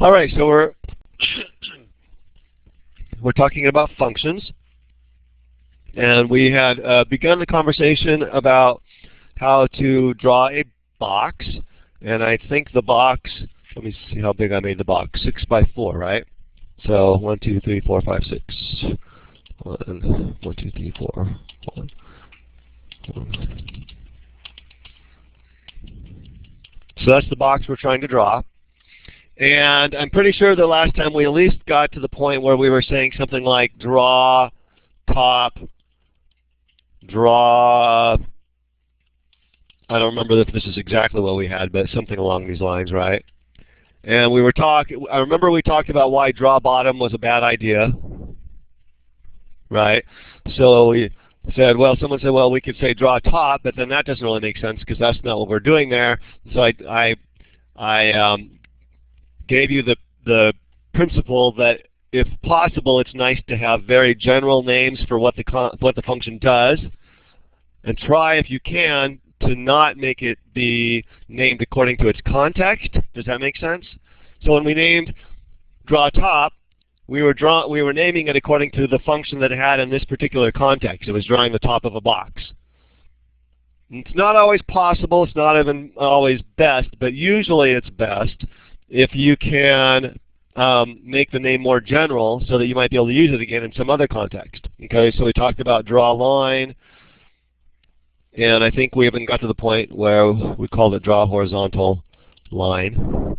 All right, so we're talking about functions, and we had begun the conversation about how to draw a box, and I think the box, let me see how big I made the box, 6 by 4, right? So 1, 2, 3, 4, 5, 6. 1, 2, 3, 4. 1. So that's the box we're trying to draw. And I'm pretty sure the last time we at least got to the point where we were saying something like draw top, draw, I don't remember if this is exactly what we had, but something along these lines, right? And we were I remember we talked about why draw bottom was a bad idea, right? So we said, well, someone said, well, we could say draw top, but then that doesn't really make sense because that's not what we're doing there. So I gave you the principle that if possible, it's nice to have very general names for what the function does, and try if you can to not make it be named according to its context. Does that make sense? So when we named draw top, we were naming it according to the function that it had in this particular context. It was drawing the top of a box. It's not always possible. It's not even always best, but usually it's best if you can make the name more general so that you might be able to use it again in some other context. Okay, so we talked about draw line, and I think we even got to the point where we called it draw horizontal line.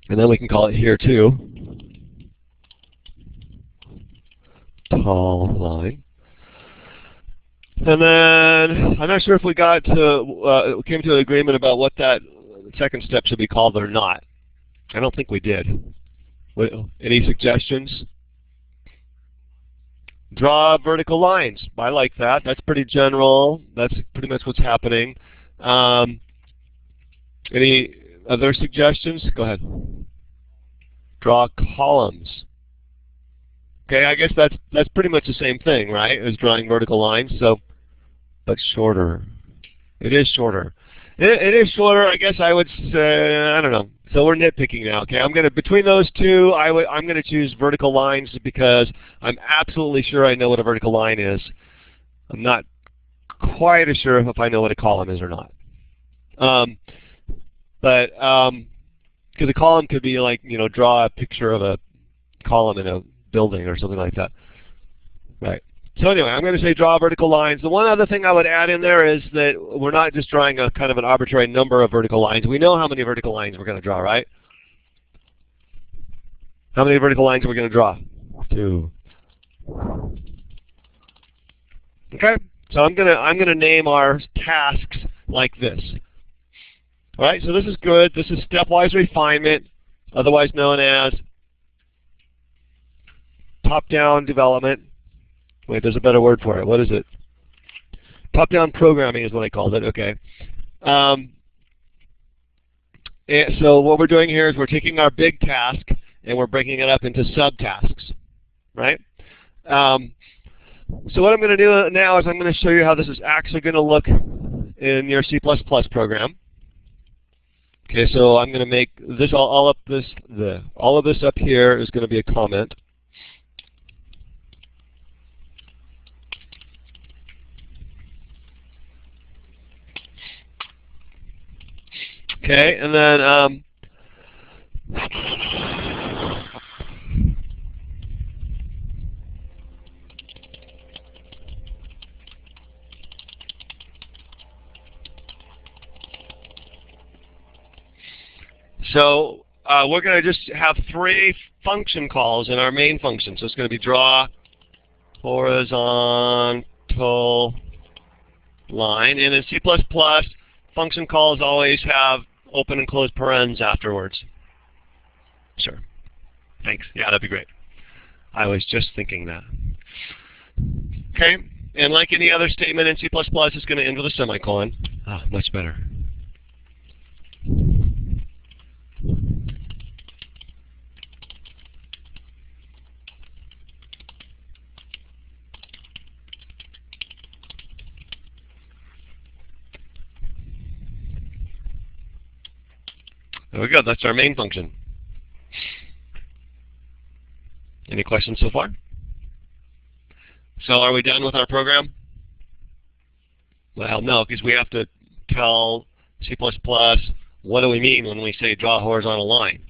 And then we can call it here too, tall line. And then I'm not sure if we got to came to an agreement about what that second step should be called or not. I don't think we did. Any suggestions? Draw vertical lines. I like that. That's pretty general. That's pretty much what's happening. Any other suggestions? Go ahead. Draw columns. Okay, I guess that's pretty much the same thing, right? As drawing vertical lines. So, but shorter. It is shorter. It is shorter. I guess I would say, I don't know. So we're nitpicking now. Okay, between those two, I'm gonna choose vertical lines because I'm absolutely sure I know what a vertical line is. I'm not quite as sure if I know what a column is or not. Because a column could be like, draw a picture of a column in a building or something like that. Right. So anyway, I'm going to say draw vertical lines. The one other thing I would add in there is that we're not just drawing a kind of an arbitrary number of vertical lines. We know how many vertical lines we're going to draw, right? How many vertical lines are we going to draw? 2. Okay. So I'm gonna name our tasks like this. All right. So this is good. This is stepwise refinement, otherwise known as top-down development. Wait, there's a better word for it. What is it? Top-down programming is what I called it. Okay. So what we're doing here is we're taking our big task and we're breaking it up into subtasks, right? So what I'm going to do now is I'm going to show you how this is actually going to look in your C++ program. Okay, so I'm going to make this all of this up here is going to be a comment. Okay, and then so we're going to just have 3 function calls in our main function. So it's going to be draw horizontal line, and in C++, function calls always have open and close parens afterwards. Sure. Thanks. Yeah, that'd be great. I was just thinking that. Okay. And like any other statement in C++, it's going to end with a semicolon. Ah, much better. There we go. That's our main function. Any questions so far? So are we done with our program? Well, no, because we have to tell C++ what do we mean when we say draw a horizontal line.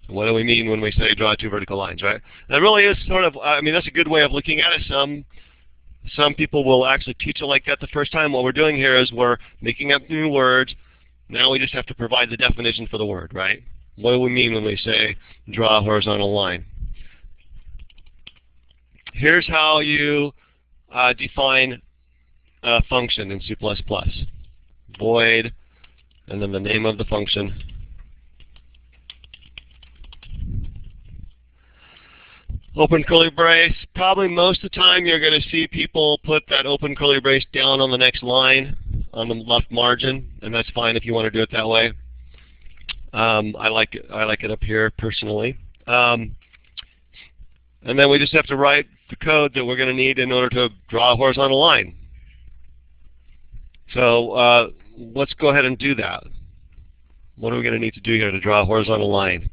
What do we mean when we say draw two vertical lines, right? That really is sort of, I mean, that's a good way of looking at it. Some people will actually teach it like that the first time. What we're doing here is we're making up new words. Now we just have to provide the definition for the word, right? What do we mean when we say draw a horizontal line? Here's how you define a function in C++. Void, and then the name of the function. Open curly brace. Probably most of the time you're going to see people put that open curly brace down on the next line on the left margin, and that's fine if you want to do it that way. I like it up here personally. And then we just have to write the code that we're going to need in order to draw a horizontal line. So let's go ahead and do that. What are we going to need to do here to draw a horizontal line?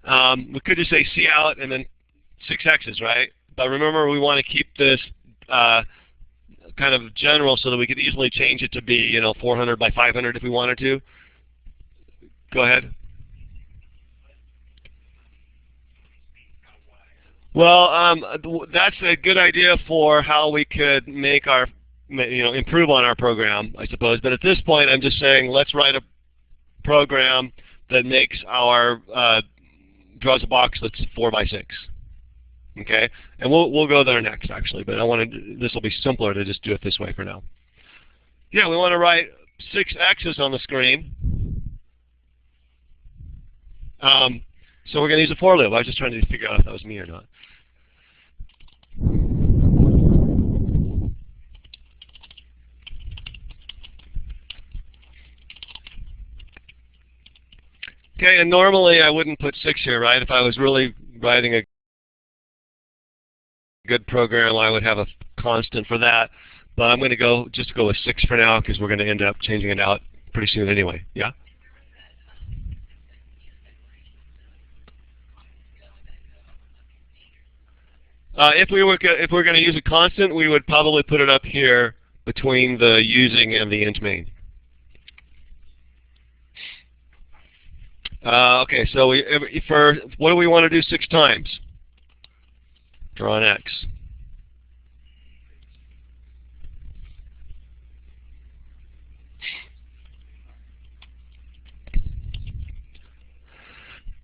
We could just say cout and then 6 x's, right? But remember, we want to keep this kind of general so that we could easily change it to be, 400 by 500 if we wanted to. Go ahead. Well, that's a good idea for how we could make our, improve on our program, I suppose. But at this point, I'm just saying let's write a program that makes our draws a box that's 4 by 6. Okay, and we'll go there next actually. But this will be simpler to just do it this way for now. Yeah, we want to write 6 x's on the screen. So we're going to use a for loop. I was just trying to figure out if that was me or not. Okay, and normally I wouldn't put 6 here, right? If I was really writing a good program, I would have a constant for that. But I'm going to just go with 6 for now because we're going to end up changing it out pretty soon anyway. Yeah? If we're going to use a constant, we would probably put it up here between the using and the int main. Okay, so what do we want to do 6 times? Draw an X.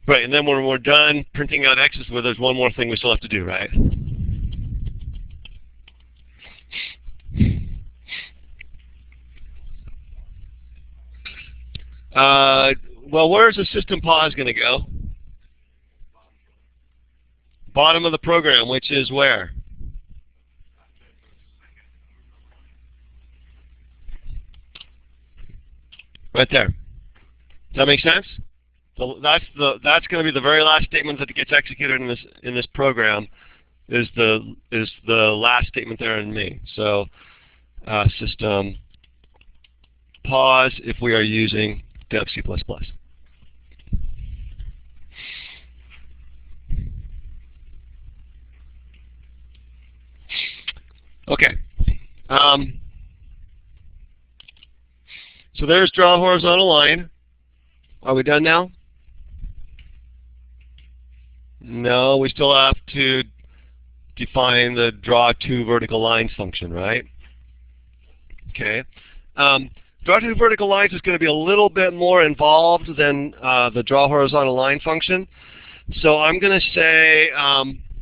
Right, and then when we're done printing out X's, well, there's one more thing we still have to do, right? Well, where's the system pause going to go? Bottom of the program, which is where? Right there. Does that make sense? So that's going to be the very last statement that gets executed in this program. Is the last statement there in me. So system pause if we are using dev C++. Okay. So there's draw a horizontal line. Are we done now? No, we still have to define the draw two vertical lines function, right? Okay. Draw two vertical lines is going to be a little bit more involved than the draw horizontal line function. So I'm going to say,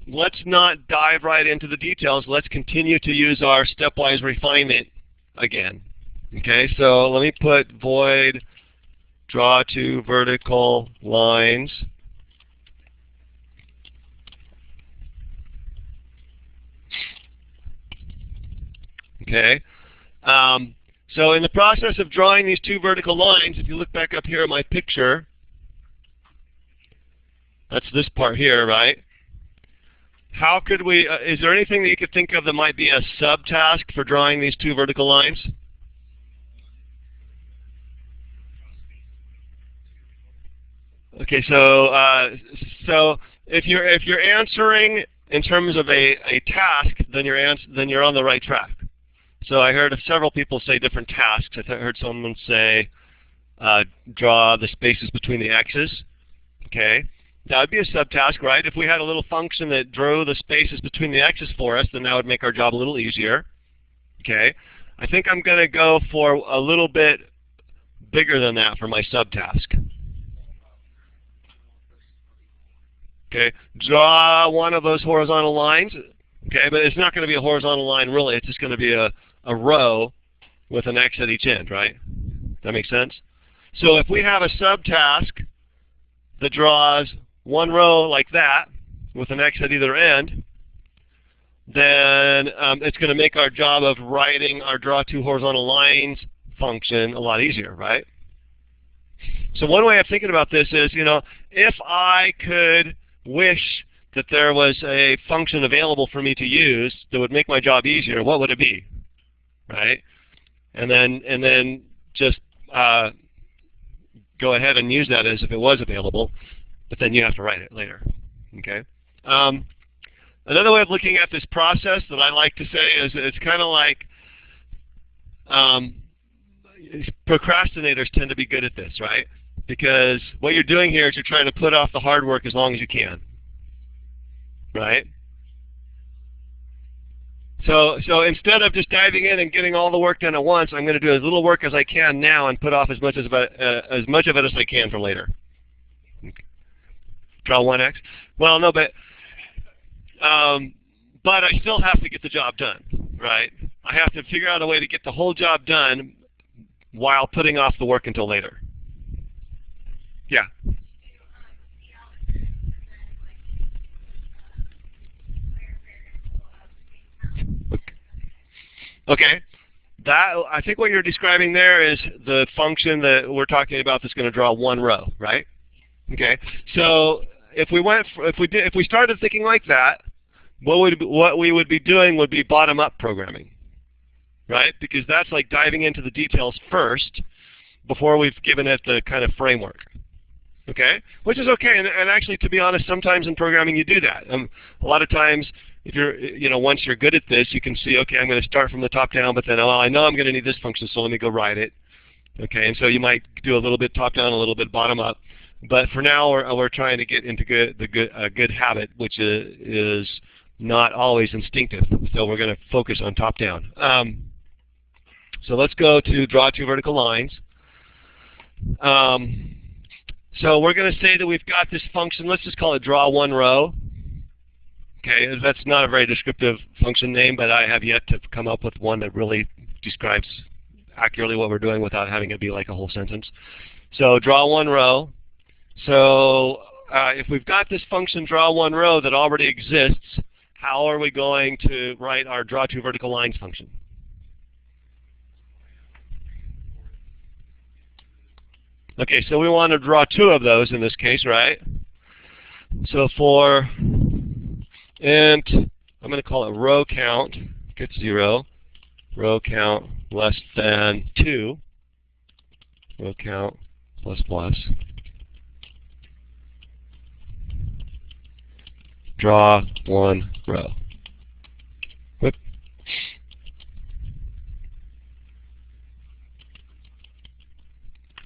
let's not dive right into the details. Let's continue to use our stepwise refinement again. Okay, so let me put void draw two vertical lines. Okay. So in the process of drawing these two vertical lines, if you look back up here at my picture, that's this part here, right? How could we, is there anything that you could think of that might be a subtask for drawing these two vertical lines? Okay, so if you're answering in terms of a task, then you're on the right track. So I heard of several people say different tasks. I heard someone say draw the spaces between the x's. Okay, that would be a subtask, right? If we had a little function that drew the spaces between the x's for us, then that would make our job a little easier. Okay, I think I'm going to go for a little bit bigger than that for my subtask. Okay, draw one of those horizontal lines. Okay, but it's not going to be a horizontal line really. It's just going to be a row with an X at each end, right? That makes sense? So if we have a subtask that draws one row like that with an X at either end, then it's going to make our job of writing our draw two horizontal lines function a lot easier, right? So one way of thinking about this is, if I could wish that there was a function available for me to use that would make my job easier, what would it be, right? And then just go ahead and use that as if it was available, but then you have to write it later, okay? Another way of looking at this process that I like to say is it's kind of like procrastinators tend to be good at this, right? Because what you're doing here is you're trying to put off the hard work as long as you can, right? So instead of just diving in and getting all the work done at once, I'm going to do as little work as I can now and put off as much of it as I can for later. Draw 1x. Well, no, but I still have to get the job done, right? I have to figure out a way to get the whole job done while putting off the work until later. Yeah. Okay. I think what you're describing there is the function that we're talking about that's going to draw one row, right? Okay. So if we started thinking like that, what we would be doing would be bottom-up programming, right? Because that's like diving into the details first before we've given it the kind of framework. Okay? Which is okay, and actually, to be honest, sometimes in programming you do that. A lot of times, if once you're good at this, you can see, okay, I'm going to start from the top down, but then, oh, I know I'm going to need this function, so let me go write it. Okay, and so you might do a little bit top down, a little bit bottom up. But for now, we're trying to get into a good habit, which is not always instinctive. So we're going to focus on top down. So let's go to draw two vertical lines. So we're going to say that we've got this function. Let's just call it draw one row. Okay, that's not a very descriptive function name, but I have yet to come up with one that really describes accurately what we're doing without having it be like a whole sentence. So draw one row. So if we've got this function draw one row that already exists, how are we going to write our draw two vertical lines function? Okay, so we want to draw two of those in this case, right? So for int, I'm going to call it row count, get 0, row count less than 2, row count plus plus, draw one row. Whoop.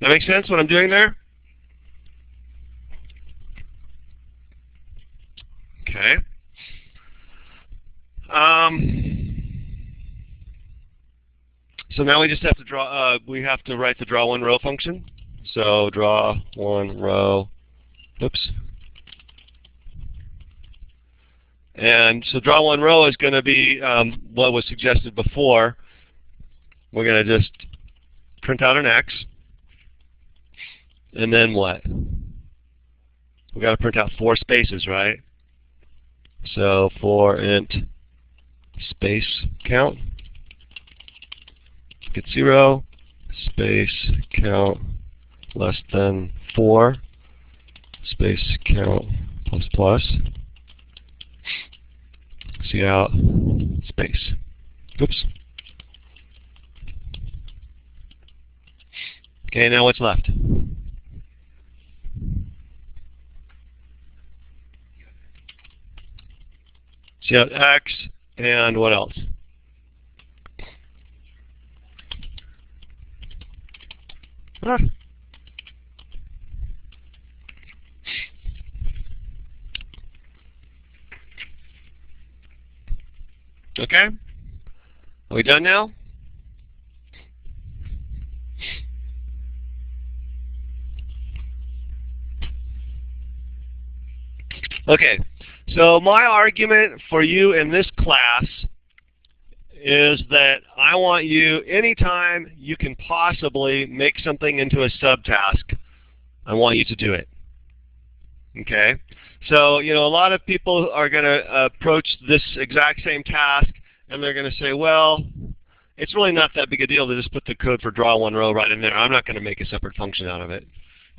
That makes sense what I'm doing there? Okay. So now we just have to draw. We have to write the draw one row function. So draw one row. Oops. And so draw one row is going to be what was suggested before. We're going to just print out an X. And then what? We've got to print out 4 spaces, right? So for int space count, get 0, space count less than 4, space count plus plus, cout space. Oops. Okay, now what's left? So you have x and what else? Ah. Okay. Are we done now? Okay. So my argument for you in this class is that I want you, anytime you can possibly make something into a subtask, I want you to do it. Okay? So, you know, a lot of people are going to approach this exact same task, and they're going to say, well, it's really not that big a deal to just put the code for draw one row right in there. I'm not going to make a separate function out of it.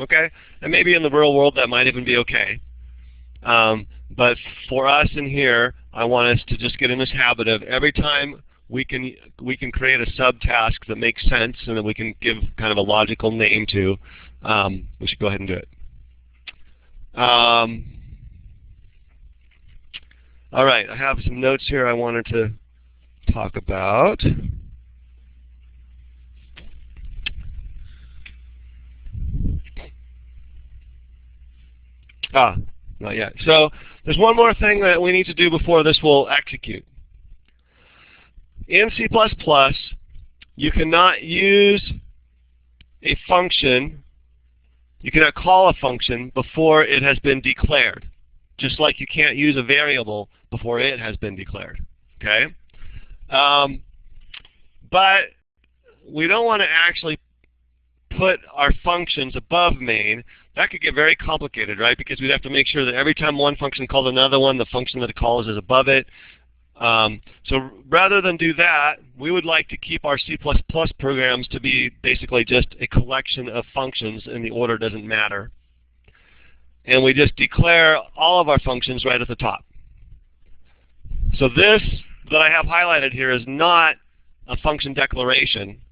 Okay? And maybe in the real world that might even be okay. But for us in here, I want us to just get in this habit of every time we can create a subtask that makes sense and that we can give kind of a logical name to, we should go ahead and do it. All right, I have some notes here I wanted to talk about. Not yet. So there's one more thing that we need to do before this will execute. In C++, you cannot use a function, you cannot call a function before it has been declared, just like you can't use a variable before it has been declared. Okay? But we don't want to actually put our functions above main. That could get very complicated, right? Because we'd have to make sure that every time one function calls another one, the function that it calls is above it. So rather than do that, we would like to keep our C++ programs to be basically just a collection of functions, and the order doesn't matter. And we just declare all of our functions right at the top. So this that I have highlighted here is not a function declaration.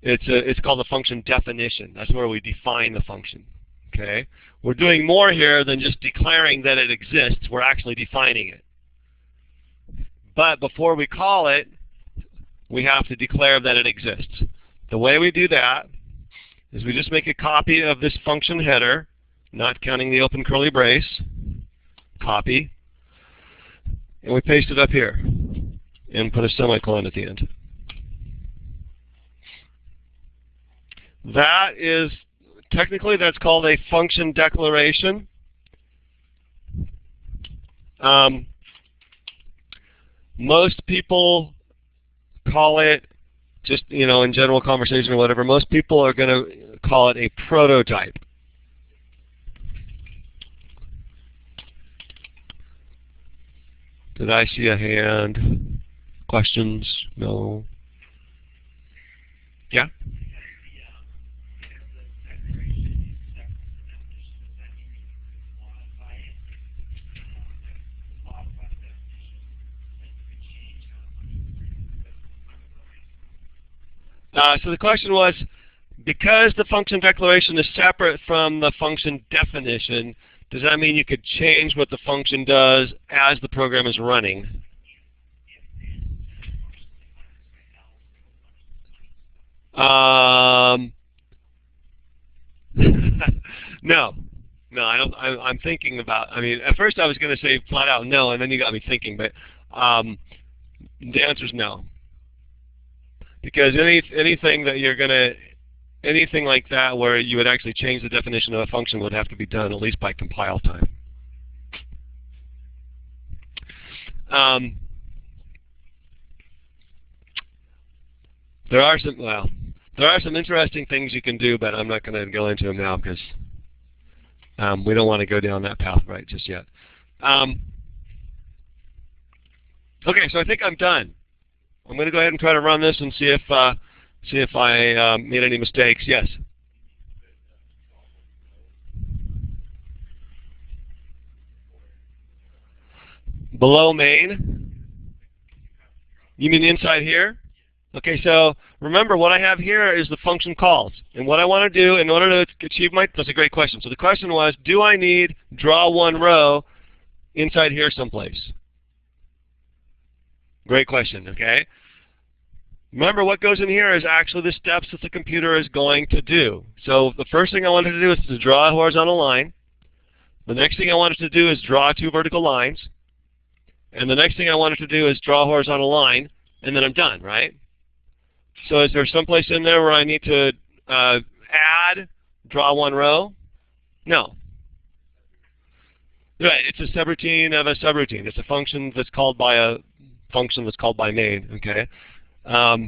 It's called a function definition. That's where we define the function. Okay? We're doing more here than just declaring that it exists. We're actually defining it. But before we call it, we have to declare that it exists. The way we do that is we just make a copy of this function header, not counting the open curly brace, copy, and we paste it up here and put a semicolon at the end. That is, technically that's called a function declaration. Most people call it, just, you know, in general conversation or whatever, most people are going to call it a prototype. Did I see a hand? Questions? No? Yeah? So the question was, because the function declaration is separate from the function definition, does that mean you could change what the function does as the program is running? No. No, I don't. I'm thinking about, I mean, at first I was going to say flat out no, and then you got me thinking, but the answer is no. Because anything that you're going to, anything like that where you would actually change the definition of a function would have to be done at least by compile time. There are some interesting things you can do, but I'm not going to go into them now because we don't want to go down that path right just yet. Okay, so I think I'm done. I'm going to go ahead and try to run this and see if I made any mistakes. Yes. Below main. You mean inside here? Okay, so remember what I have here is the function calls. And what I want to do in order to achieve my, that's a great question. So the question was, do I need draw one row inside here someplace? Great question, okay? Remember, what goes in here is actually the steps that the computer is going to do. So the first thing I wanted to do is to draw a horizontal line. The next thing I wanted to do is draw 2 vertical lines. And the next thing I wanted to do is draw a horizontal line, and then I'm done, right? So is there some place in there where I need to add, draw 1 row? No. Right, it's a subroutine of a subroutine. It's a function that's called by a function that's called by main, okay? But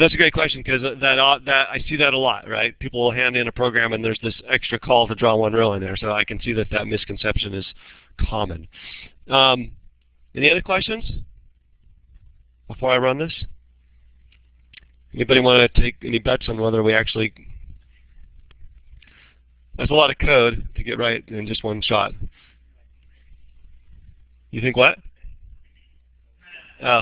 that's a great question because that I see that a lot, right? People will hand in a program and there's this extra call to draw 1 row in there, so I can see that that misconception is common. Any other questions before I run this? Anybody want to take any bets on whether we actually... That's a lot of code to get right in just one shot. You think what? Oh.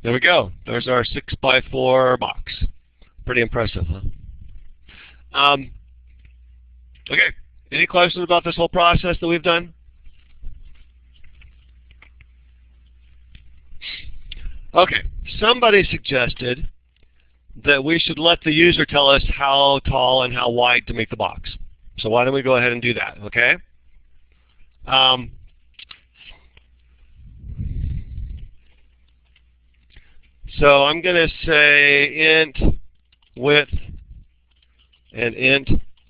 There we go. There's our 6x4 box. Pretty impressive, huh? Okay. Any questions about this whole process that we've done? Okay. Somebody suggested that we should let the user tell us how tall and how wide to make the box. So why don't we go ahead and do that, okay? So I'm going to say int width and int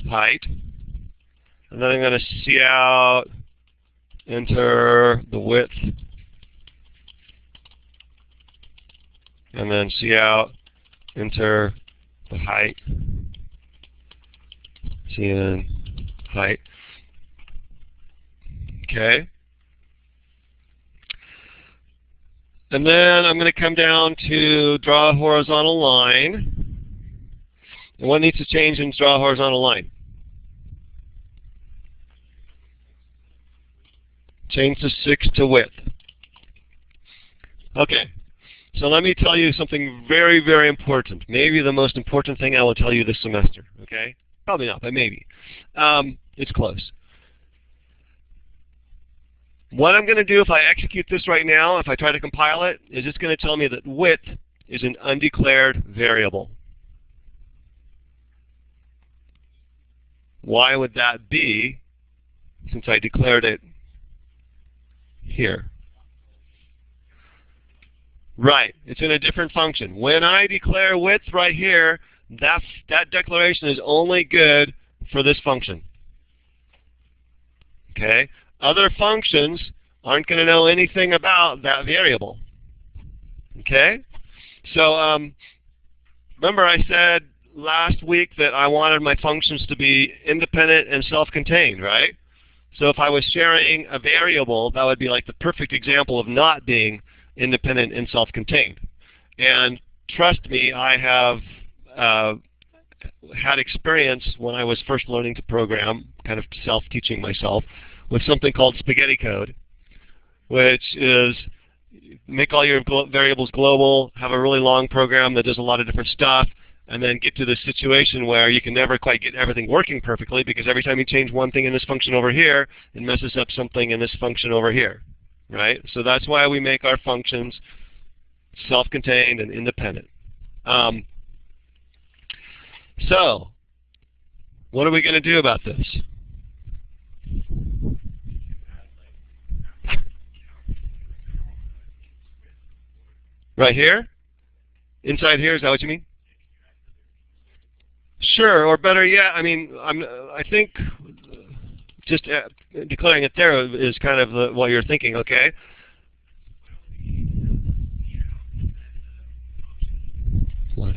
height. And then I'm going to see out, enter the width, and then see out, enter the height, cn height. Okay. And then I'm going to come down to draw a horizontal line. And what needs to change in draw a horizontal line? Change the 6 to width. Okay. So let me tell you something very, very important. Maybe the most important thing I will tell you this semester. Okay? Probably not, but maybe. It's close. What I'm going to do if I execute this right now, if I try to compile it, is it's going to tell me that width is an undeclared variable. Why would that be, since I declared it here? Right, it's in a different function. When I declare width right here, that declaration is only good for this function. Okay? Other functions aren't going to know anything about that variable. Okay? So remember I said last week that I wanted my functions to be independent and self-contained, right? So if I was sharing a variable, that would be like the perfect example of not being independent and self-contained. And trust me, I have had experience when I was first learning to program, kind of self-teaching myself, with something called spaghetti code, which is make all your variables global, have a really long program that does a lot of different stuff, and then get to the situation where you can never quite get everything working perfectly because every time you change one thing in this function over here, it messes up something in this function over here. Right? So that's why we make our functions self-contained and independent. So, what are we going to do about this? Right here? Inside here, is that what you mean? Sure, or better yet, I mean, I think just declaring it there is kind of what you're thinking, okay? Why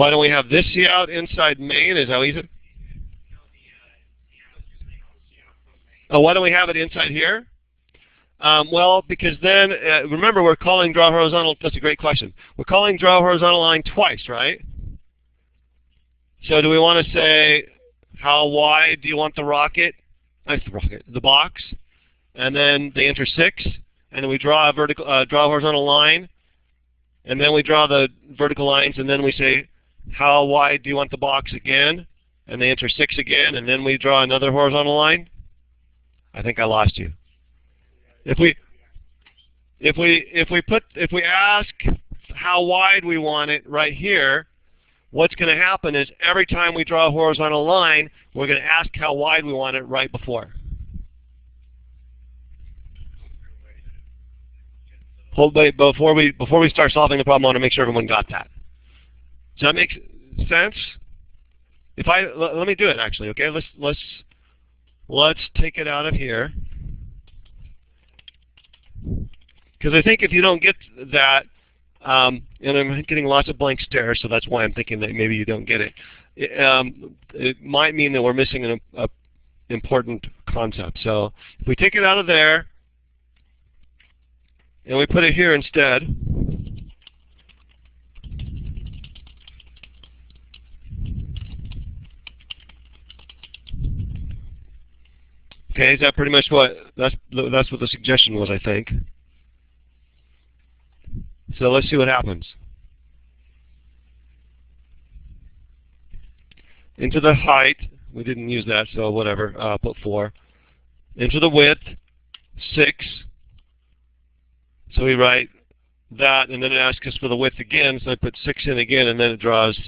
don't we have this cout inside main? Is that what you said? Oh, why don't we have it inside here? Well, because then, remember, we're calling draw horizontal. That's a great question. We're calling draw horizontal line twice, right? So do we want to say, how wide do you want the rocket? The box. And then they enter 6. and then we draw a horizontal line, and then we draw the vertical lines, and then we say, how wide do you want the box again? And they enter 6 again, and then we draw another horizontal line. I think I lost you. If we ask how wide we want it right here, what's going to happen is every time we draw a horizontal line, we're going to ask how wide we want it right before. Wait, before we start solving the problem, I want to make sure everyone got that. Does that make sense? Let me do it actually. Okay, let's take it out of here, because I think if you don't get that, and I'm getting lots of blank stares, so that's why I'm thinking that maybe you don't get it. It might mean that we're missing an important concept. So if we take it out of there and we put it here instead, okay, is that pretty much that's what the suggestion was, I think. So let's see what happens. Into the height, we didn't use that, so whatever, put 4. Into the width, 6. So we write that, and then it asks us for the width again, so I put 6 in again, and then it draws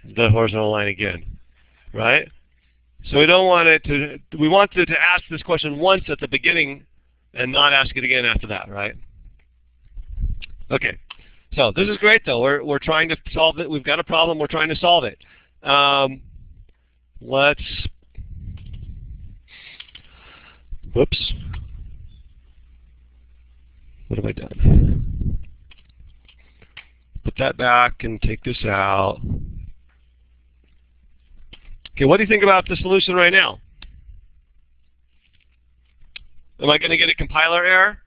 the horizontal line again, right? So we don't want it to, we want it to ask this question once at the beginning and not ask it again after that, right? Okay, so this is great though. We're trying to solve it. We've got a problem. We're trying to solve it. Whoops. What have I done? Put that back and take this out. Okay, what do you think about the solution right now? Am I going to get a compiler error?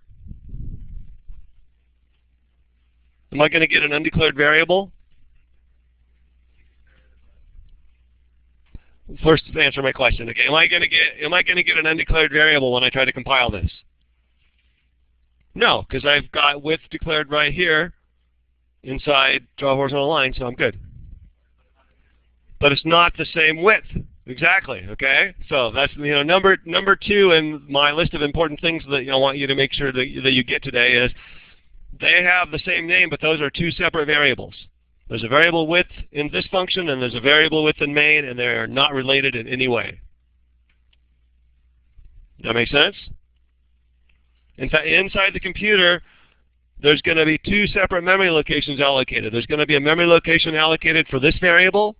Am I going to get an undeclared variable? First, answer my question. Okay, am I going to get an undeclared variable when I try to compile this? No, because I've got width declared right here inside draw horizontal line, so I'm good. But it's not the same width. Exactly. Okay. So that's number 2 in my list of important things that I want you to make sure that you get today is they have the same name, but those are 2 separate variables. There's a variable width in this function, and there's a variable width in main, and they are not related in any way. That make sense? In fact, inside the computer, there's going to be 2 separate memory locations allocated. There's going to be a memory location allocated for this variable,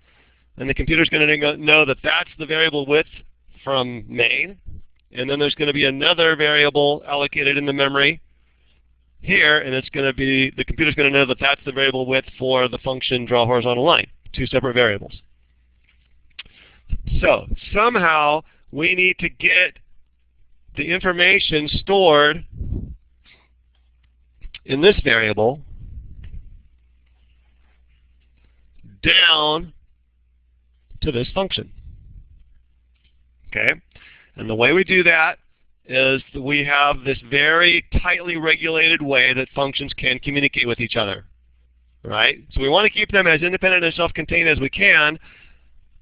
and the computer's going to know that that's the variable width from main. And then there's going to be another variable allocated in the memory here, and it's going to be, the computer's going to know that that's the variable width for the function draw horizontal line. 2 separate variables. So somehow we need to get the information stored in this variable down to this function. Okay? And the way we do that is that we have this very tightly regulated way that functions can communicate with each other. Right? So we want to keep them as independent and self-contained as we can,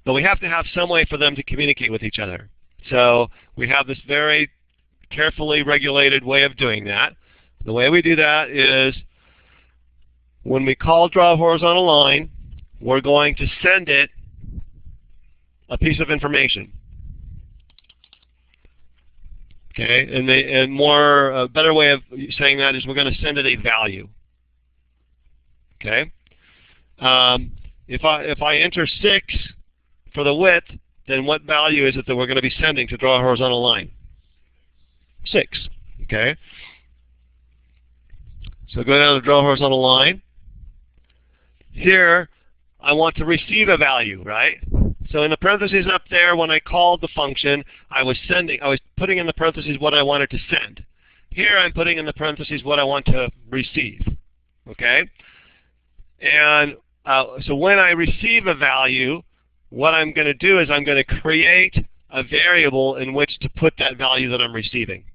but we have to have some way for them to communicate with each other. So we have this very carefully regulated way of doing that. The way we do that is when we call draw horizontal line, we're going to send it a piece of information. Okay, and a better way of saying that is we're going to send it a value. Okay, if I enter 6 for the width, then what value is it that we're going to be sending to draw a horizontal line? 6. Okay. So go down to draw a horizontal line. Here, I want to receive a value, right? So in the parentheses up there, when I called the function, I was putting in the parentheses what I wanted to send. Here, I'm putting in the parentheses what I want to receive. Okay? And so when I receive a value, what I'm going to do is I'm going to create a variable in which to put that value that I'm receiving.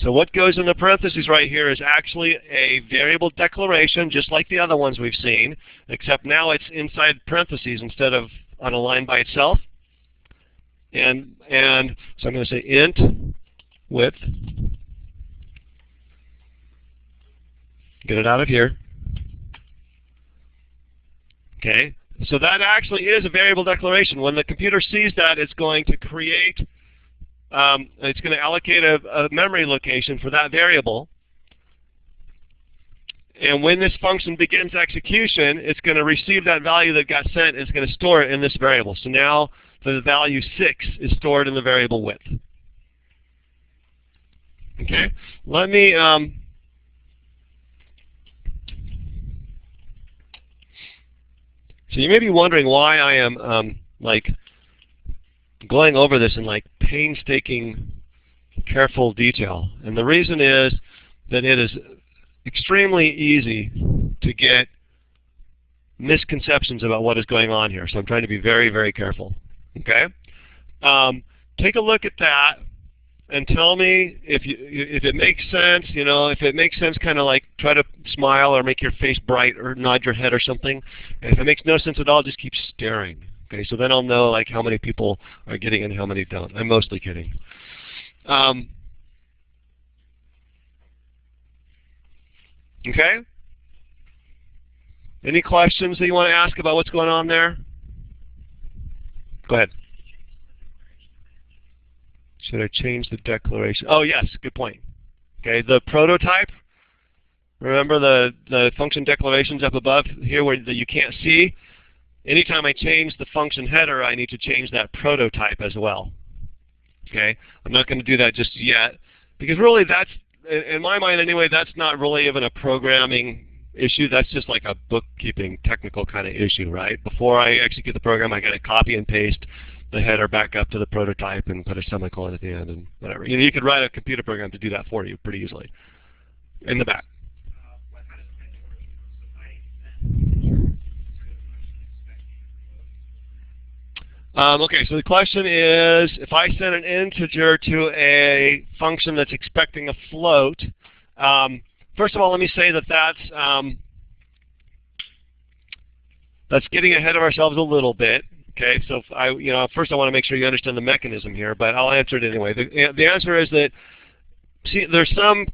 So what goes in the parentheses right here is actually a variable declaration, just like the other ones we've seen, except now it's inside parentheses instead of on a line by itself. And so I'm going to say int width. Get it out of here. Okay, so that actually is a variable declaration. When the computer sees that, it's going to create, it's going to allocate a memory location for that variable. And when this function begins execution, it's going to receive that value that got sent and it's going to store it in this variable. So now the value 6 is stored in the variable width. Okay, let me so you may be wondering why I am like going over this in like painstaking, careful detail. And the reason is that it is extremely easy to get misconceptions about what is going on here. So I'm trying to be very, very careful. Okay? Take a look at that and tell me if it makes sense. You know, if it makes sense, kind of like try to smile or make your face bright or nod your head or something. And if it makes no sense at all, just keep staring. Okay, so then I'll know like how many people are getting it and how many don't. I'm mostly kidding. Okay? Any questions that you want to ask about what's going on there? Go ahead. Should I change the declaration? Oh, yes, good point. Okay, the prototype. Remember the function declarations up above here where that you can't see? Anytime I change the function header, I need to change that prototype as well. Okay, I'm not going to do that just yet because really that's, in my mind anyway, that's not really even a programming issue. That's just like a bookkeeping technical kind of issue, right? Before I execute the program, I got to copy and paste the header back up to the prototype and put a semicolon at the end and whatever. You know, you could write a computer program to do that for you pretty easily. In the back. Okay, so the question is, if I send an integer to a function that's expecting a float, first of all, let me say that that's getting ahead of ourselves a little bit. Okay, so first I want to make sure you understand the mechanism here, but I'll answer it anyway. The answer is that, see, there's some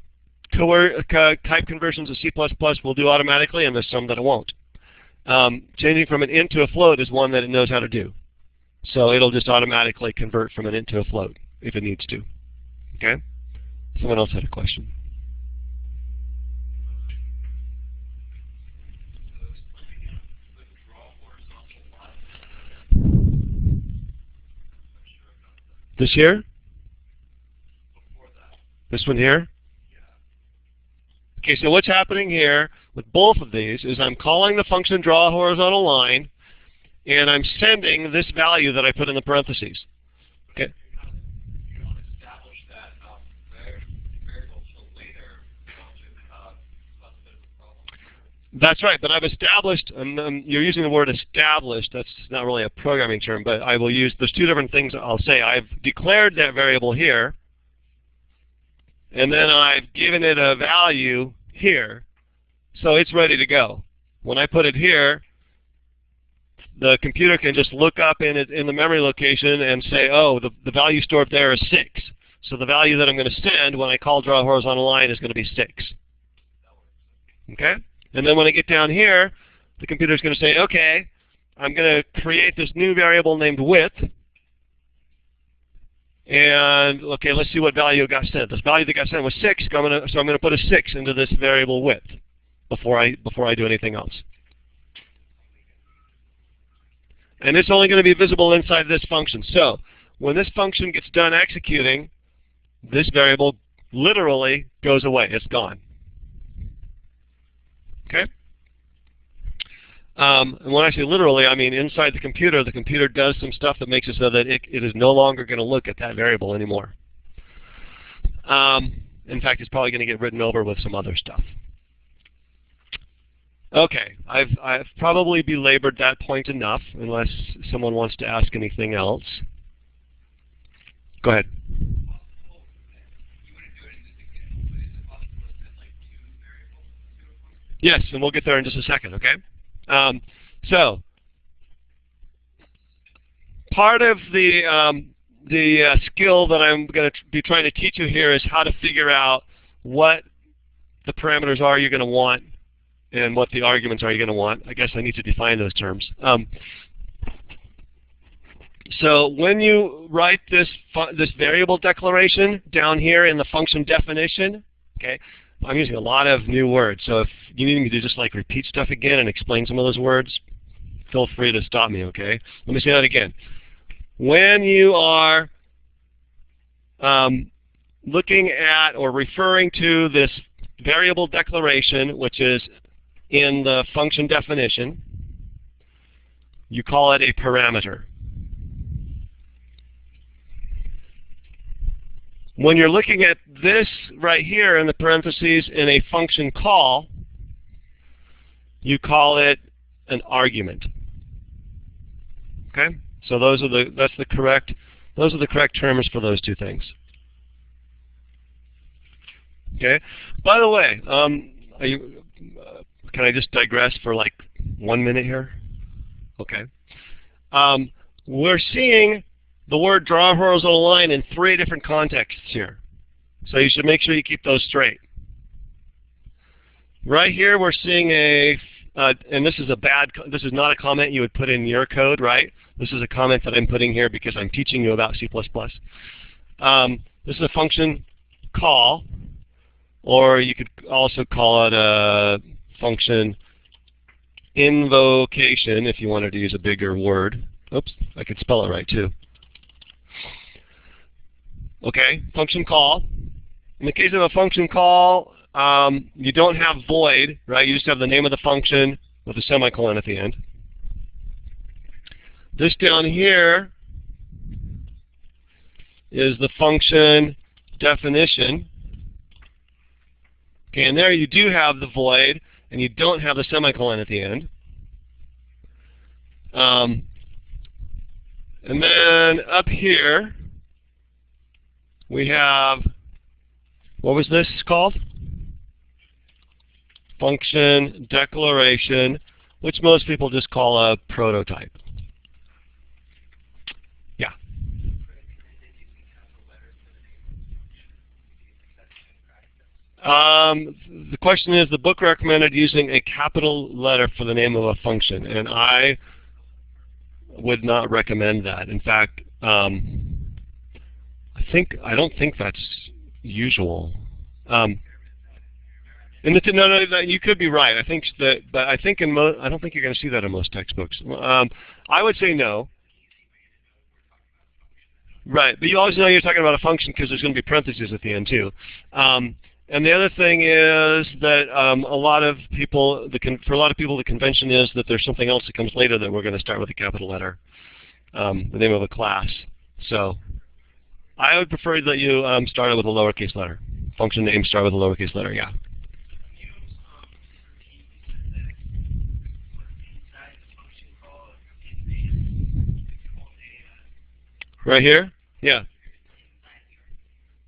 type conversions of C++ will do automatically, and there's some that it won't. Changing from an int to a float is one that it knows how to do. So it'll just automatically convert from an int to a float if it needs to. Okay? Someone else had a question. This here? This one here? Okay, so what's happening here with both of these is I'm calling the function draw a horizontal line, and I'm sending this value that I put in the parentheses. Okay. That's right, but I've established, and you're using the word established, that's not really a programming term, but I will use, there's two different things I'll say. I've declared that variable here, and then I've given it a value here, so it's ready to go. When I put it here, the computer can just look up in the memory location and say, oh, the value stored there is 6. So the value that I'm going to send when I call draw a horizontal line is going to be 6. Okay? And then when I get down here, the computer is going to say, okay, I'm going to create this new variable named width. And, okay, let's see what value got sent. This value that got sent was 6, so I'm going to put a 6 into this variable width before I do anything else. And it's only going to be visible inside this function. So when this function gets done executing, this variable literally goes away. It's gone. Okay? And when I say literally, I mean inside the computer does some stuff that makes it so that it is no longer going to look at that variable anymore. In fact, it's probably going to get written over with some other stuff. Okay, I've probably belabored that point enough, unless someone wants to ask anything else. Go ahead. Yes, and we'll get there in just a second, okay? So, part of the skill that I'm going to be trying to teach you here is how to figure out what the parameters are you're going to want and what the arguments are you're going to want. I guess I need to define those terms. So when you write this variable declaration down here in the function definition, okay, I'm using a lot of new words. So if you need me to just like repeat stuff again and explain some of those words, feel free to stop me, okay? Let me say that again. When you are looking at or referring to this variable declaration, which is in the function definition, you call it a parameter. When you're looking at this right here in the parentheses in a function call, you call it an argument. Okay? So those are the correct terms for those two things. Okay? By the way, can I just digress for like 1 minute here? Okay. We're seeing the word draw a horizontal line in 3 different contexts here. So you should make sure you keep those straight. Right here we're seeing and this is not a comment you would put in your code, right? This is a comment that I'm putting here because I'm teaching you about C++. This is a function call, or you could also call it a function invocation if you wanted to use a bigger word. Oops, I could spell it right too. Okay, function call. In the case of a function call, you don't have void, right? You just have the name of the function with a semicolon at the end. This down here is the function definition. Okay, and there you do have the void, and you don't have the semicolon at the end. And then up here, we have, what was this called? Function declaration, which most people just call a prototype. Yeah. The question is, the book recommended using a capital letter for the name of a function, and I would not recommend that. In fact, I don't think that's usual. No, you could be right. I think that, but I think I don't think you're going to see that in most textbooks. I would say no. Right, but you always know you're talking about a function because there's going to be parentheses at the end too. And the other thing is that for a lot of people, the convention is that there's something else that comes later that we're going to start with a capital letter, the name of a class. So I would prefer that you start it with a lowercase letter. Function name start with a lowercase letter, yeah. Right here? Yeah.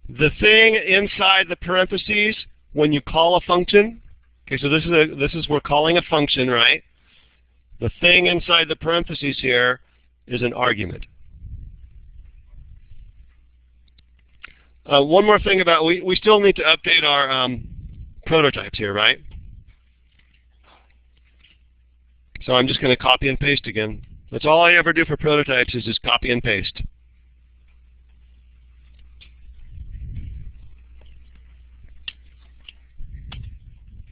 The thing inside the parentheses when you call a function, okay, so this is we're calling a function, right? The thing inside the parentheses here is an argument. One more thing about, we still need to update our prototypes here, right? So I'm just going to copy and paste again. That's all I ever do for prototypes is just copy and paste.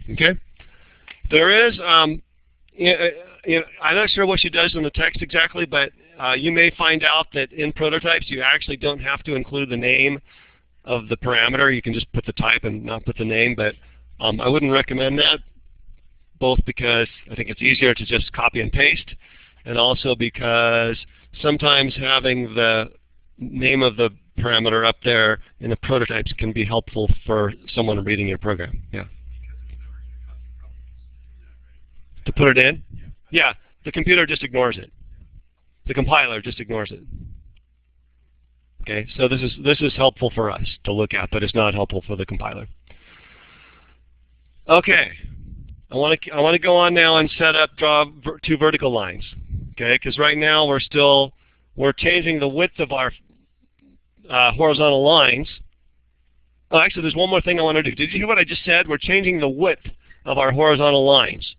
Okay. There is, I'm not sure what she does in the text exactly, but you may find out that in prototypes you actually don't have to include the name of the parameter. You can just put the type and not put the name, but I wouldn't recommend that, both because I think it's easier to just copy and paste, and also because sometimes having the name of the parameter up there in the prototypes can be helpful for someone reading your program. Yeah. To put it in? Yeah, the computer just ignores it. The compiler just ignores it. Okay, so this is helpful for us to look at, but it's not helpful for the compiler. Okay, I want to go on now and draw two vertical lines, okay? Because right now we're changing the width of our horizontal lines. Oh, actually, there's one more thing I want to do. Did you hear what I just said? We're changing the width of our horizontal lines.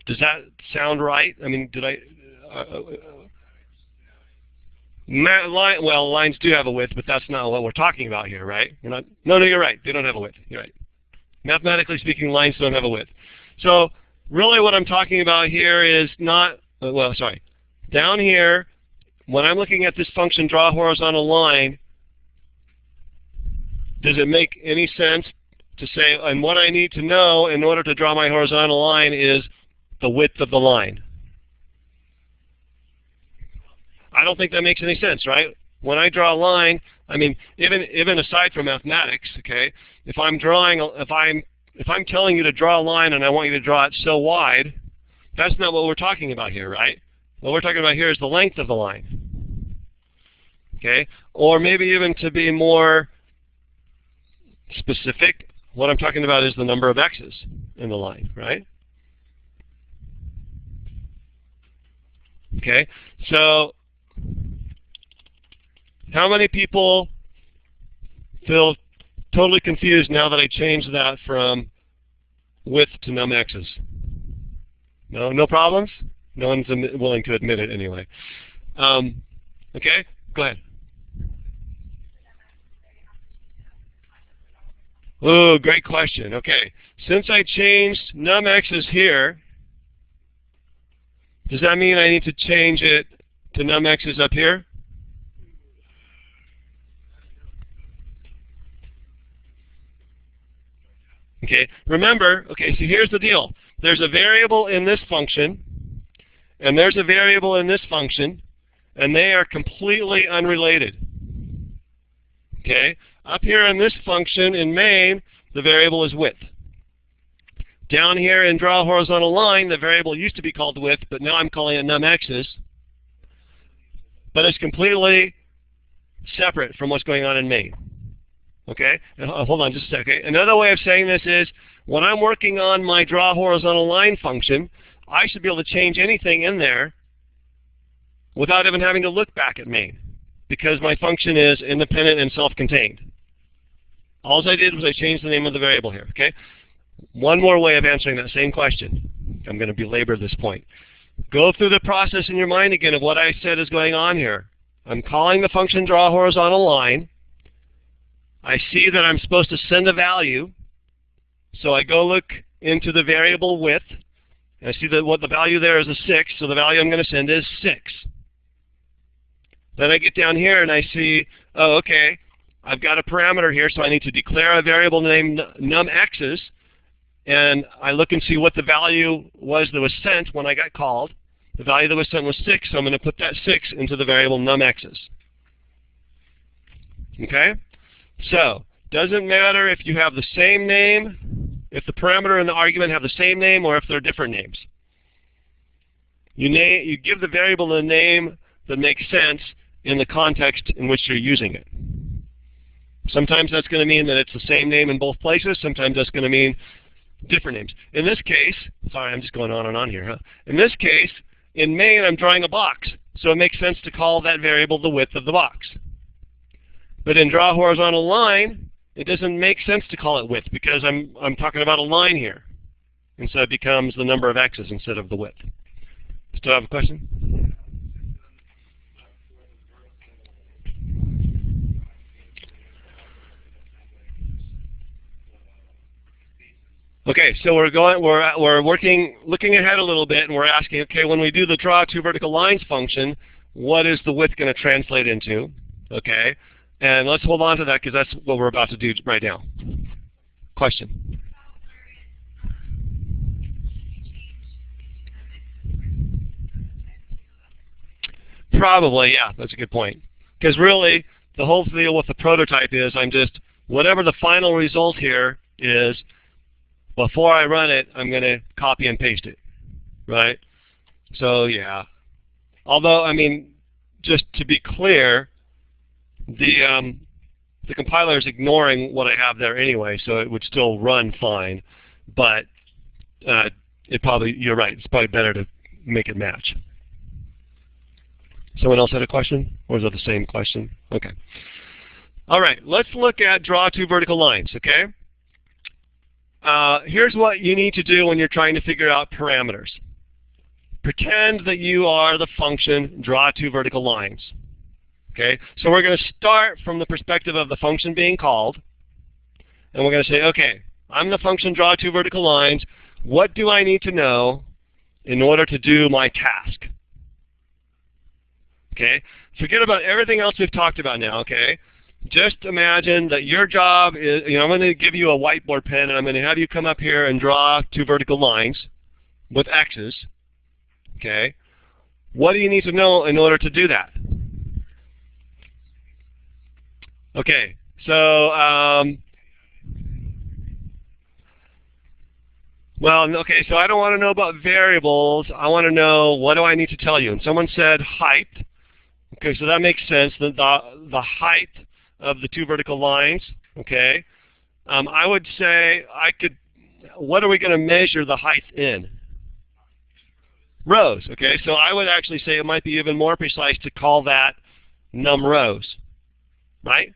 Does that sound right? I mean, did I? Well, lines do have a width, but that's not what we're talking about here, right? No, you're right. They don't have a width. You're right. Mathematically speaking, lines don't have a width. So really what I'm talking about here is not, down here, when I'm looking at this function, draw a horizontal line, does it make any sense to say, and what I need to know in order to draw my horizontal line is the width of the line? I don't think that makes any sense, right? When I draw a line, I mean, even aside from mathematics, okay, if I'm telling you to draw a line and I want you to draw it so wide, that's not what we're talking about here, right? What we're talking about here is the length of the line. Okay? Or maybe even to be more specific, what I'm talking about is the number of x's in the line, right? Okay? So how many people feel totally confused now that I changed that from width to num x's? No problems? No one's willing to admit it anyway. Okay, go ahead. Oh, great question. Okay, since I changed num x's here, does that mean I need to change it to num x's up here? Okay, remember, okay, so here's the deal. There's a variable in this function, and there's a variable in this function, and they are completely unrelated. Okay, up here in this function in main, the variable is width. Down here in draw a horizontal line, the variable used to be called width, but now I'm calling it num x's. But it's completely separate from what's going on in main. Okay, hold on just a second. Another way of saying this is, when I'm working on my draw horizontal line function, I should be able to change anything in there without even having to look back at main, because my function is independent and self-contained. All I did was I changed the name of the variable here. Okay, one more way of answering that same question. I'm going to belabor this point. Go through the process in your mind again of what I said is going on here. I'm calling the function draw horizontal line. I see that I'm supposed to send a value, so I go look into the variable width, and I see that what the value there is a 6, so the value I'm going to send is 6. Then I get down here and I see, oh, okay, I've got a parameter here, so I need to declare a variable named num x's, and I look and see what the value was that was sent when I got called. The value that was sent was 6, so I'm going to put that 6 into the variable num x's. Okay? So, doesn't matter if you have the same name, if the parameter and the argument have the same name, or if they're different names. You give the variable a name that makes sense in the context in which you're using it. Sometimes that's going to mean that it's the same name in both places. Sometimes that's going to mean different names. In this case, sorry, I'm just going on and on here. Huh? In this case, in main, I'm drawing a box. So it makes sense to call that variable the width of the box. But in draw horizontal line, it doesn't make sense to call it width because I'm talking about a line here. And so it becomes the number of x's instead of the width. Still have a question? Okay, so we're looking ahead a little bit, and we're asking, okay, when we do the draw two vertical lines function, what is the width going to translate into? Okay, and let's hold on to that because that's what we're about to do right now. Question? Probably, yeah, that's a good point. Because really, the whole deal with the prototype is I'm just, whatever the final result here is, before I run it, I'm going to copy and paste it, right? So, yeah. Although, I mean, just to be clear, the compiler is ignoring what I have there anyway, so it would still run fine. But you're right, it's probably better to make it match. Someone else had a question? Or is that the same question? Okay. All right, let's look at draw two vertical lines, okay? Here's what you need to do when you're trying to figure out parameters. Pretend that you are the function draw two vertical lines. Okay, so we're going to start from the perspective of the function being called, and we're going to say, okay, I'm the function draw two vertical lines. What do I need to know in order to do my task? Okay, forget about everything else we've talked about now, okay? Just imagine that your job is, I'm going to give you a whiteboard pen, and I'm going to have you come up here and draw two vertical lines with X's. Okay, what do you need to know in order to do that? Okay, so, so I don't want to know about variables. I want to know, what do I need to tell you? And someone said height. Okay, so that makes sense, the height of the two vertical lines. Okay, I would say what are we going to measure the height in? Rows. Okay, so I would actually say it might be even more precise to call that num rows, right?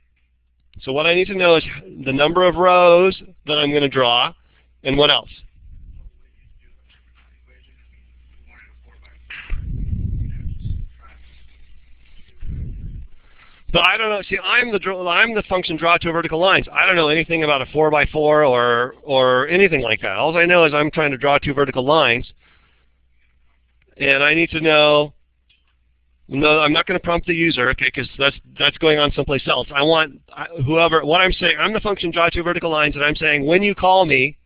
So what I need to know is the number of rows that I'm going to draw, and what else? So I don't know. See, I'm the function draw two vertical lines. I don't know anything about a 4x4 or anything like that. All I know is I'm trying to draw two vertical lines. And I need to know, no, I'm not going to prompt the user, okay, because that's going on someplace else. I want what I'm saying, I'm the function draw two vertical lines, and I'm saying when you call me,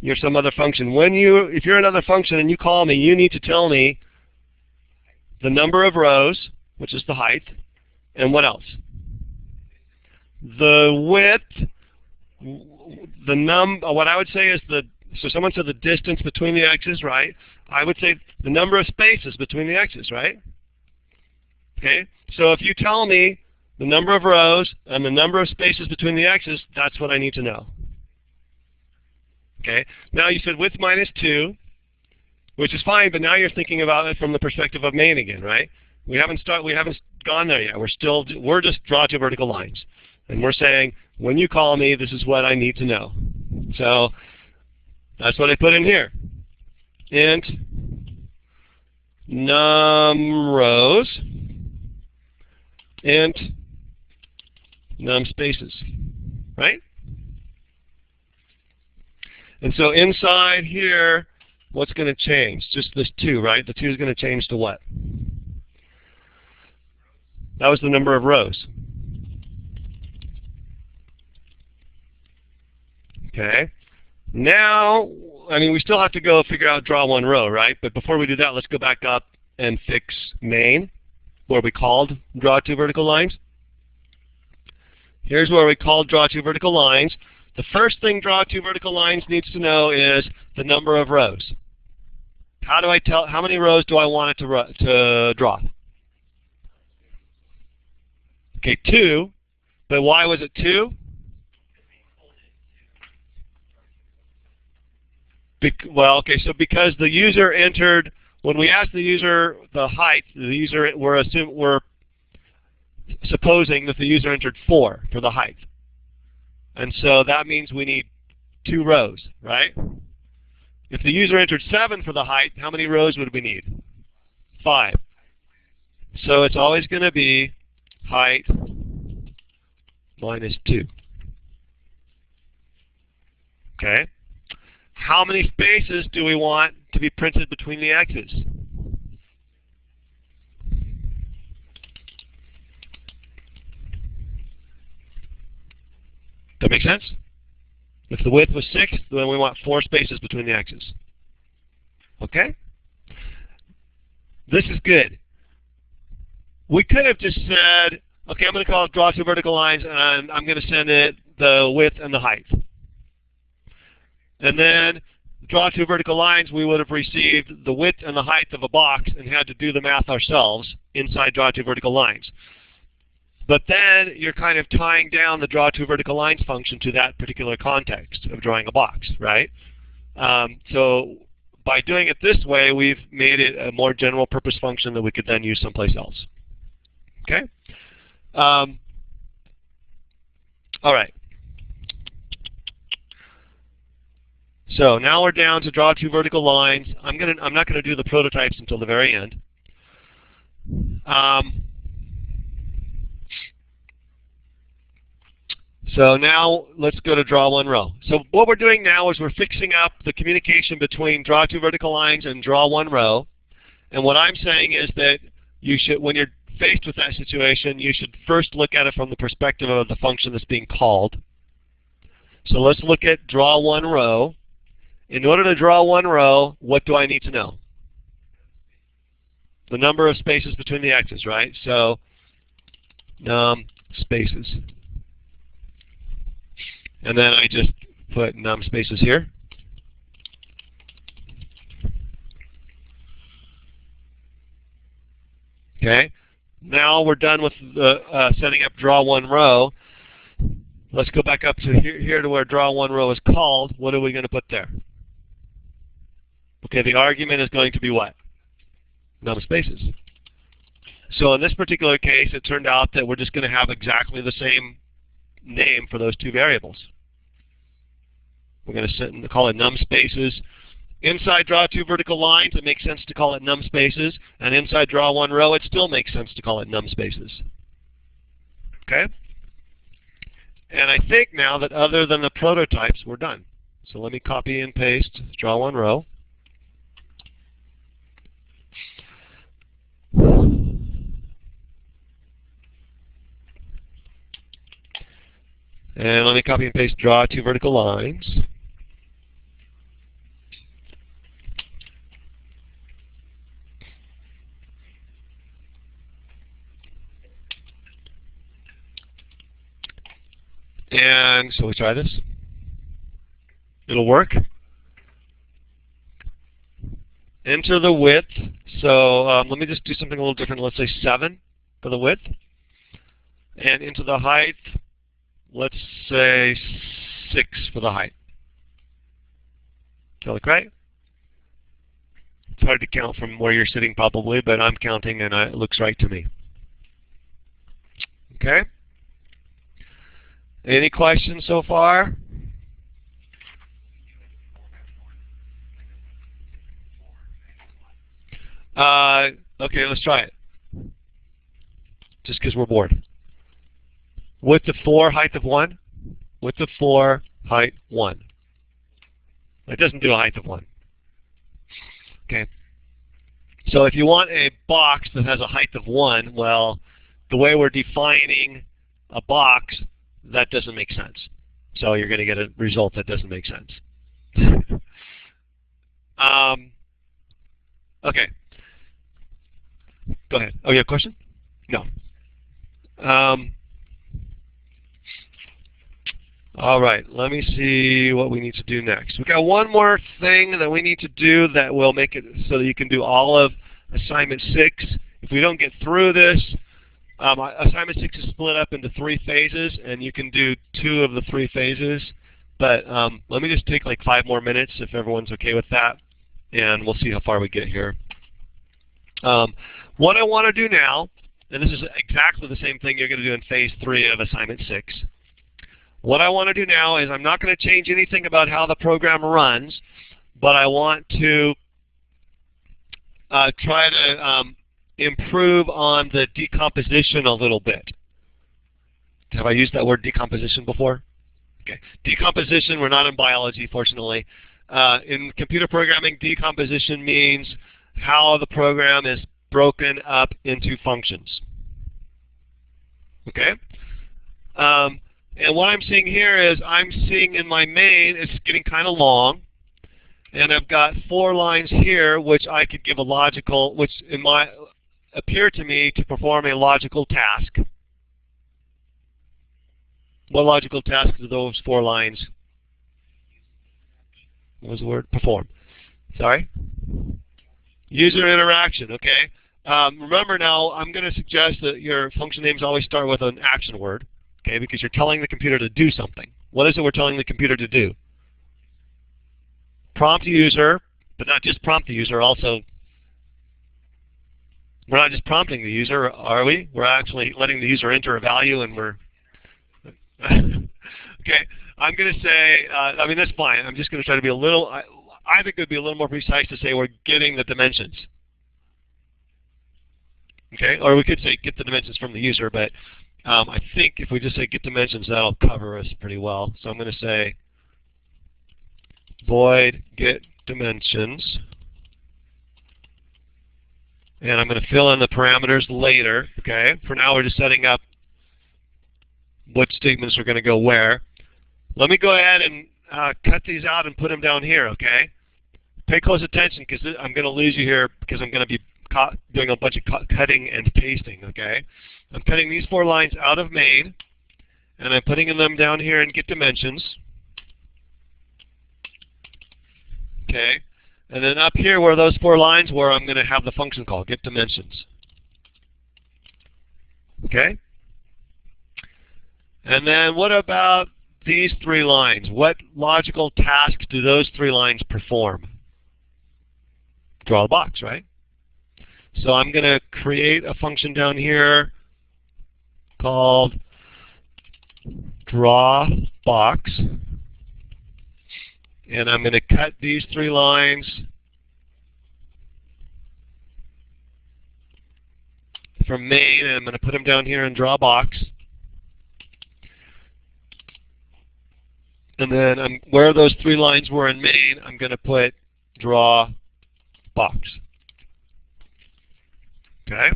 you're some other function. If you're another function and you call me, you need to tell me the number of rows, which is the height, and what else? The width, what I would say is so someone said the distance between the x's, right? I would say the number of spaces between the x's, right? Okay, so if you tell me the number of rows and the number of spaces between the x's, that's what I need to know. Okay, now you said width minus 2, which is fine, but now you're thinking about it from the perspective of main again, right? We haven't gone there yet. We're just draw two vertical lines. And we're saying, when you call me, this is what I need to know. So that's what I put in here. Int num rows, int num spaces, right? And so inside here, what's going to change? Just this 2, right? The 2 is going to change to what? That was the number of rows. Okay. Now, we still have to go figure out draw one row, right? But before we do that, let's go back up and fix main, where we called draw two vertical lines. Here's where we called draw two vertical lines. The first thing draw two vertical lines needs to know is the number of rows. How do I tell, how many rows do I want it to draw? Okay, 2. But why was it 2? So because the user entered, when we asked the user the height, we're supposing that the user entered 4 for the height. And so that means we need 2 rows, right? If the user entered 7 for the height, how many rows would we need? 5. So it's always going to be height minus 2. Okay? How many spaces do we want to be printed between the x's? That make sense? If the width was 6, then we want 4 spaces between the x's. Okay? This is good. We could have just said, okay, I'm going to call it draw two vertical lines, and I'm going to send it the width and the height. And then draw two vertical lines, we would have received the width and the height of a box and had to do the math ourselves inside draw two vertical lines. But then you're kind of tying down the draw two vertical lines function to that particular context of drawing a box, right? So by doing it this way, we've made it a more general purpose function that we could then use someplace else. Okay? All right. So now we're down to draw two vertical lines. I'm not gonna do the prototypes until the very end. So now let's go to draw one row. So what we're doing now is we're fixing up the communication between draw two vertical lines and draw one row. And what I'm saying is that you should, when you're faced with that situation, you should first look at it from the perspective of the function that's being called. So let's look at draw one row. In order to draw one row, what do I need to know? The number of spaces between the x's, right? So num spaces. And then I just put num spaces here. Okay. Now we're done with the setting up draw one row. Let's go back up to here to where draw one row is called. What are we going to put there? Okay, the argument is going to be what? Num spaces. So in this particular case, it turned out that we're just going to have exactly the same name for those two variables. We're going to call it num spaces. Inside draw two vertical lines, it makes sense to call it num spaces. And inside draw one row, it still makes sense to call it num spaces. Okay? And I think now that other than the prototypes, we're done. So let me copy and paste, draw one row. And let me copy and paste draw two vertical lines. And shall we try this? It'll work. Enter the width. So let me just do something a little different. Let's say 7 for the width. And into the height, let's say 6 for the height. Does that look right? It's hard to count from where you're sitting probably, but I'm counting and it looks right to me. Okay? Any questions so far? Okay, let's try it. Just because we're bored. Width of 4, height of 1. Width of 4, height 1. It doesn't do a height of 1. Okay. So if you want a box that has a height of 1, well, the way we're defining a box, that doesn't make sense. So you're going to get a result that doesn't make sense. Okay. Go ahead. Oh, you have a question? No. All right. Let me see what we need to do next. We've got one more thing that we need to do that will make it so that you can do all of assignment 6. If we don't get through this, assignment 6 is split up into 3 phases, and you can do 2 of the 3 phases. But let me just take like 5 more minutes if everyone's okay with that, and we'll see how far we get here. What I want to do now, and this is exactly the same thing you're going to do in phase 3 of assignment 6. What I want to do now is I'm not going to change anything about how the program runs, but I want to try to improve on the decomposition a little bit. Have I used that word decomposition before? Okay. Decomposition, we're not in biology, fortunately. In computer programming, decomposition means how the program is broken up into functions. Okay? And what I'm seeing here is I'm seeing in my main, it's getting kind of long. And I've got 4 lines here, which I could give a logical, which appear to me to perform a logical task. What logical task do those 4 lines? What was the word? Perform. Sorry? User interaction, okay. Remember now, I'm going to suggest that your function names always start with an action word, okay, because you're telling the computer to do something. What is it we're telling the computer to do? prompt user, but not just prompt the user, also we're not just prompting the user, are we? We're actually letting the user enter a value, and we're okay. I'm going to say, I mean, that's fine. I'm just going to try to be a little, I think it would be a little more precise to say we're getting the dimensions. Okay, or we could say get the dimensions from the user, but I think if we just say get dimensions, that'll cover us pretty well. So I'm going to say void get dimensions. And I'm going to fill in the parameters later, okay? For now, we're just setting up what statements are going to go where. Let me go ahead and cut these out and put them down here, okay? Pay close attention because I'm going to lose you here because I'm going to be doing a bunch of cutting and pasting, okay? I'm cutting these 4 lines out of main, and I'm putting them down here in get dimensions, okay? And then up here where those 4 lines were, I'm going to have the function call, get dimensions. Okay? And then what about these 3 lines? What logical tasks do those 3 lines perform? Draw a box, right? So I'm going to create a function down here called draw box. And I'm going to cut these 3 lines from main, and I'm going to put them down here in draw box. And then where those 3 lines were in main, I'm going to put draw box. Okay?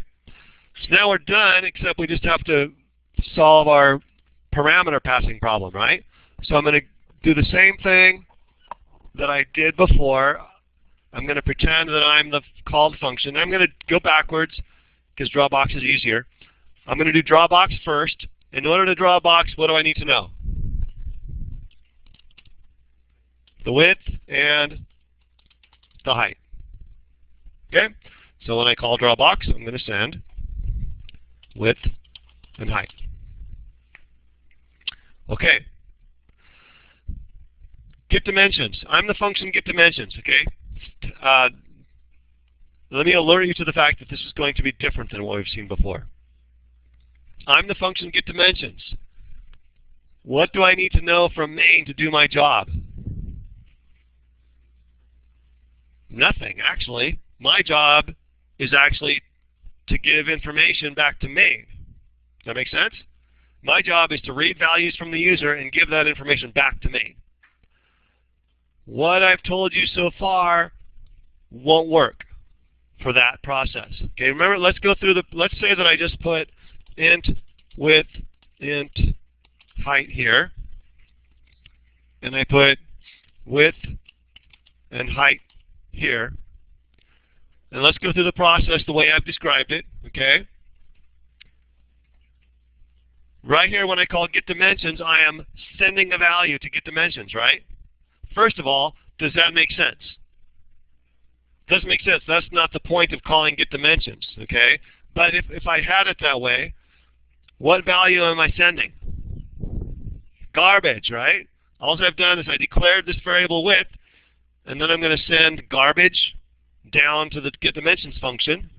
So now we're done, except we just have to solve our parameter passing problem, right? So I'm going to do the same thing that I did before. I'm going to pretend that I'm the called function. I'm going to go backwards because drawBox is easier. I'm going to do drawBox first. In order to draw a box, what do I need to know? The width and the height. Okay? So when I call drawBox, I'm going to send width and height. Okay. Get dimensions. I'm the function get dimensions, okay? Let me alert you to the fact that this is going to be different than what we've seen before. I'm the function get dimensions. What do I need to know from main to do my job? Nothing, actually. My job is actually to give information back to main. Does that make sense? My job is to read values from the user and give that information back to main. What I've told you so far won't work for that process. Okay, remember, let's go through let's say that I just put int width, int height here, and I put width and height here. And let's go through the process the way I've described it, okay? Right here, when I call get dimensions, I am sending a value to get dimensions, right? First of all, does that make sense? Doesn't make sense. That's not the point of calling get dimensions, okay? But if I had it that way, what value am I sending? Garbage, right? All I've done is I declared this variable width, and then I'm going to send garbage down to the get dimensions function.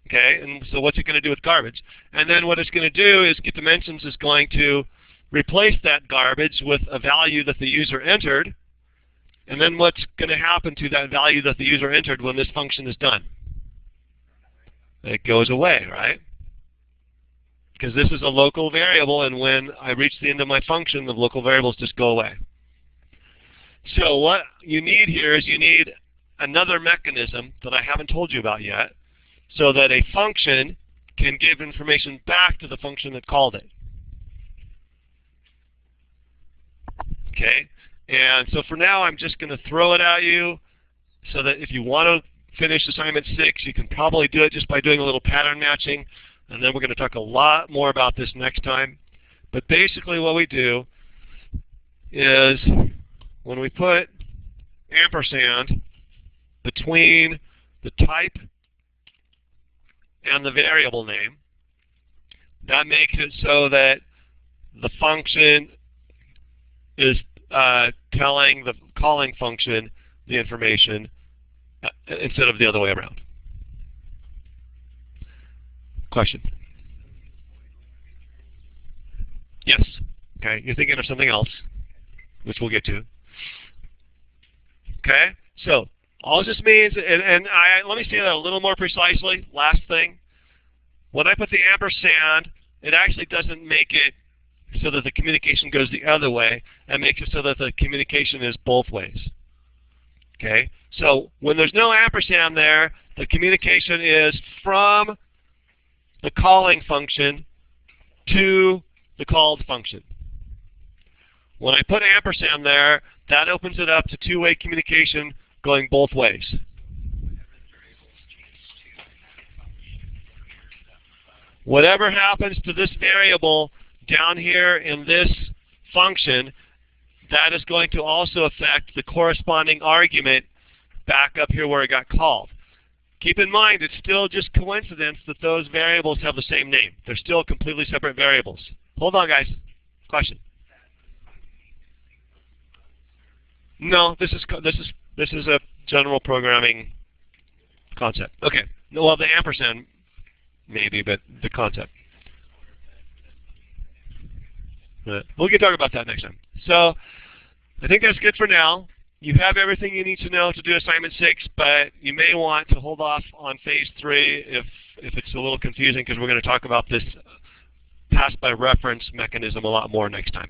Okay, and so what's it going to do with garbage? And then what it's going to do is get dimensions is going to replace that garbage with a value that the user entered. And then what's going to happen to that value that the user entered when this function is done? It goes away, right? Because this is a local variable, and when I reach the end of my function, the local variables just go away. So what you need here is you need another mechanism that I haven't told you about yet, so that a function can give information back to the function that called it. Okay? And so for now, I'm just going to throw it at you so that if you want to finish assignment 6, you can probably do it just by doing a little pattern matching. And then we're going to talk a lot more about this next time. But basically what we do is when we put ampersand between the type and the variable name, that makes it so that the function is telling the calling function the information instead of the other way around. Question? Yes. Okay, you're thinking of something else, which we'll get to. Okay, so all this means, let me say that a little more precisely, last thing. When I put the ampersand, it actually doesn't make it so that the communication goes the other way. It makes it so that the communication is both ways. Okay, so when there's no ampersand there, the communication is from the calling function to the called function. When I put ampersand there, that opens it up to two-way communication going both ways. Whatever happens to this variable down here in this function, that is going to also affect the corresponding argument back up here where it got called. Keep in mind, it's still just coincidence that those variables have the same name. They're still completely separate variables. Hold on, guys. Question? No, this is a general programming concept. Okay. Well, the ampersand maybe, but the concept. We can talk about that next time. So I think that's good for now. You have everything you need to know to do assignment 6, but you may want to hold off on phase 3 if it's a little confusing, because we're going to talk about this pass by reference mechanism a lot more next time.